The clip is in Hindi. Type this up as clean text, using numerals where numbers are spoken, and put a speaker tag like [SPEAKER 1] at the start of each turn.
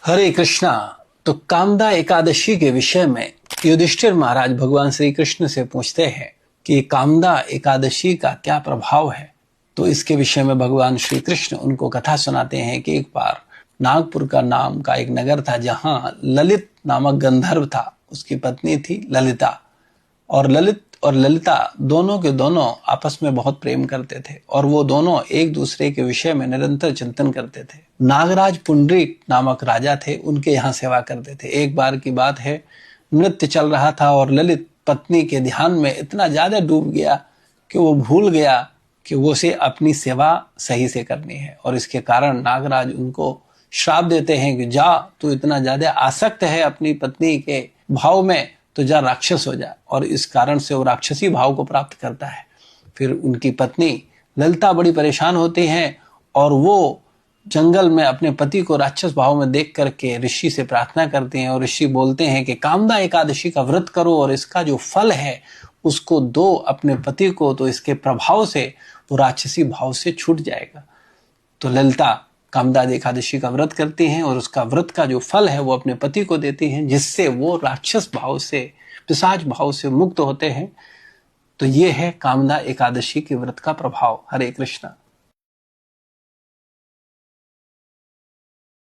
[SPEAKER 1] हरे कृष्णा। तो कामदा एकादशी के विषय में युधिष्ठिर महाराज भगवान श्री कृष्ण से पूछते हैं कि कामदा एकादशी का क्या प्रभाव है। तो इसके विषय में भगवान श्री कृष्ण उनको कथा सुनाते हैं कि एक बार नागपुर का नाम का एक नगर था, जहां ललित नामक गंधर्व था। उसकी पत्नी थी ललिता, और ललित और ललिता दोनों के दोनों आपस में बहुत प्रेम करते थे और वो दोनों एक दूसरे के विषय में निरंतर चिंतन करते थे। नागराज पुंडरीक नामक राजा थे, उनके यहाँ सेवा करते थे। एक बार की बात है, नृत्य चल रहा था और ललित पत्नी के ध्यान में इतना ज्यादा डूब गया कि वो भूल गया कि वो से अपनी सेवा सही से करनी है, और इसके कारण नागराज उनको श्राप देते हैं कि जा, तू इतना ज्यादा आसक्त है अपनी पत्नी के भाव में, तो जा राक्षस हो जा। और इस कारण से वो राक्षसी भाव को प्राप्त करता है। फिर उनकी पत्नी ललिता बड़ी परेशान होती हैं और वो जंगल में अपने पति को राक्षस भाव में देख करके ऋषि से प्रार्थना करते हैं, और ऋषि बोलते हैं कि कामदा एकादशी का व्रत करो और इसका जो फल है उसको दो अपने पति को, तो इसके प्रभाव से वो राक्षसी भाव से छूट जाएगा। तो ललिता कामदा एकादशी का व्रत करती हैं और उसका व्रत का जो फल है वो अपने पति को देती हैं, जिससे वो राक्षस भाव से, पिशाच भाव से मुक्त होते हैं। तो ये है कामदा एकादशी के व्रत का प्रभाव। हरे कृष्णा।